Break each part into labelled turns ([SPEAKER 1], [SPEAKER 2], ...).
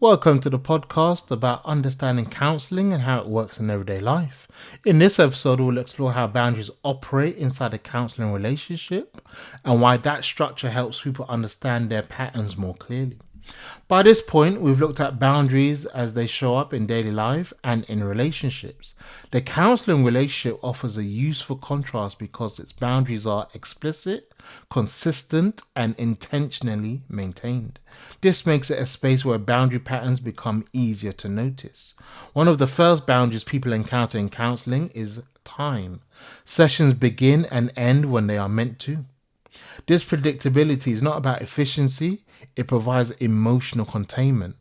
[SPEAKER 1] Welcome to the podcast about understanding counselling and how it works in everyday life. In this episode, we'll explore how boundaries operate inside a counselling relationship and why that structure helps people understand their patterns more clearly. By this point, we've looked at boundaries as they show up in daily life and in relationships. The counseling relationship offers a useful contrast because its boundaries are explicit, consistent, and intentionally maintained. This makes it a space where boundary patterns become easier to notice. One of the first boundaries people encounter in counseling is time. Sessions begin and end when they are meant to. This predictability is not about efficiency, it provides emotional containment.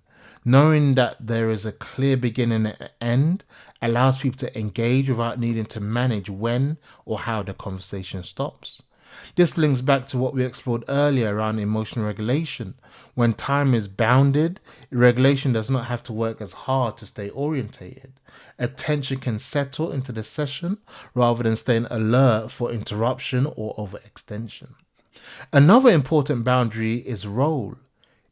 [SPEAKER 1] Knowing that there is a clear beginning and end allows people to engage without needing to manage when or how the conversation stops. This links back to what we explored earlier around emotional regulation. When time is bounded, regulation does not have to work as hard to stay orientated. Attention can settle into the session rather than staying alert for interruption or overextension. Another important boundary is role.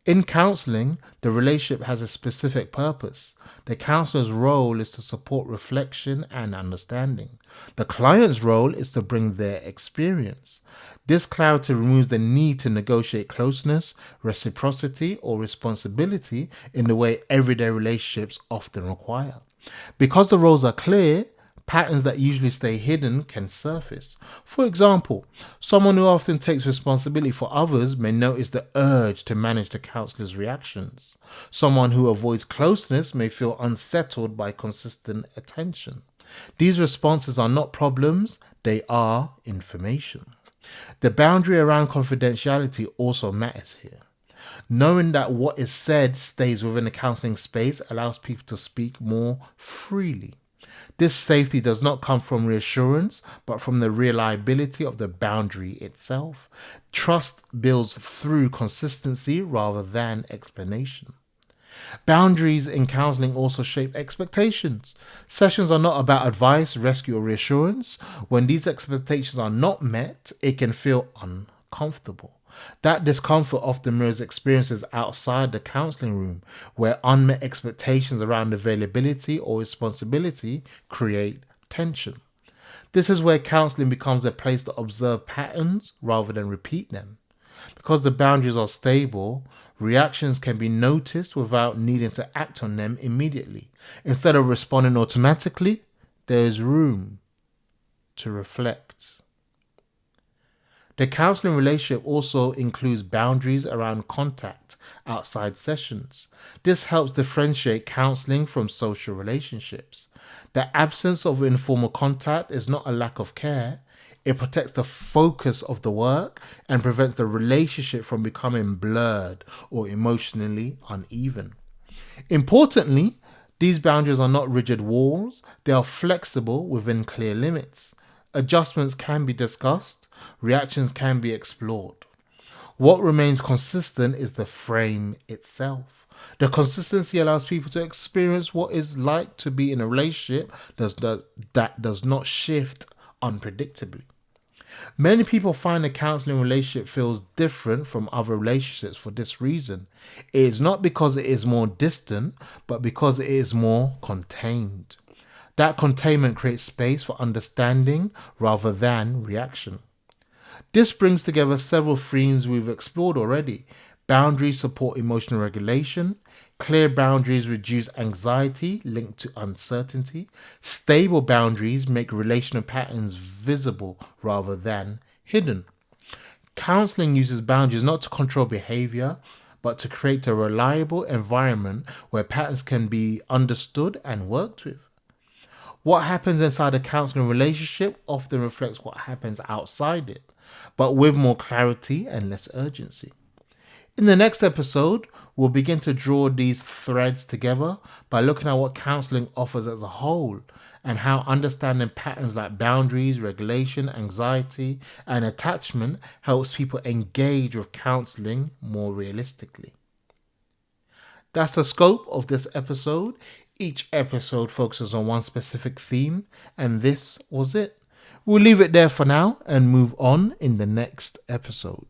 [SPEAKER 1] In counseling, the relationship has a specific purpose. The counselor's role is to support reflection and understanding. The client's role is to bring their experience. This clarity removes the need to negotiate closeness, reciprocity, or responsibility in the way everyday relationships often require. Because the roles are clear, patterns that usually stay hidden can surface. For example, someone who often takes responsibility for others may notice the urge to manage the counselor's reactions. Someone who avoids closeness may feel unsettled by consistent attention. These responses are not problems, they are information. The boundary around confidentiality also matters here. Knowing that what is said stays within the counseling space allows people to speak more freely. This safety does not come from reassurance, but from the reliability of the boundary itself. Trust builds through consistency rather than explanation. Boundaries in counseling also shape expectations. Sessions are not about advice, rescue, or reassurance. When these expectations are not met, it can feel uncomfortable. That discomfort often mirrors experiences outside the counseling room, where unmet expectations around availability or responsibility create tension. This is where counseling becomes a place to observe patterns rather than repeat them. Because the boundaries are stable, reactions can be noticed without needing to act on them immediately. Instead of responding automatically, there is room to reflect. The counseling relationship also includes boundaries around contact outside sessions. This helps differentiate counseling from social relationships. The absence of informal contact is not a lack of care. It protects the focus of the work and prevents the relationship from becoming blurred or emotionally uneven. Importantly, these boundaries are not rigid walls. They are flexible within clear limits. Adjustments can be discussed, reactions can be explored. What remains consistent is the frame itself. The consistency allows people to experience what it's like to be in a relationship that does not shift unpredictably. Many people find the counseling relationship feels different from other relationships for this reason. It is not because it is more distant, but because it is more contained. That containment creates space for understanding rather than reaction. This brings together several themes we've explored already. Boundaries support emotional regulation. Clear boundaries reduce anxiety linked to uncertainty. Stable boundaries make relational patterns visible rather than hidden. Counseling uses boundaries not to control behavior, but to create a reliable environment where patterns can be understood and worked with. What happens inside a counseling relationship often reflects what happens outside it, but with more clarity and less urgency. In the next episode, we'll begin to draw these threads together by looking at what counseling offers as a whole and how understanding patterns like boundaries, regulation, anxiety, and attachment helps people engage with counseling more realistically. That's the scope of this episode. Each episode focuses on one specific theme, and this was it. We'll leave it there for now and move on in the next episode.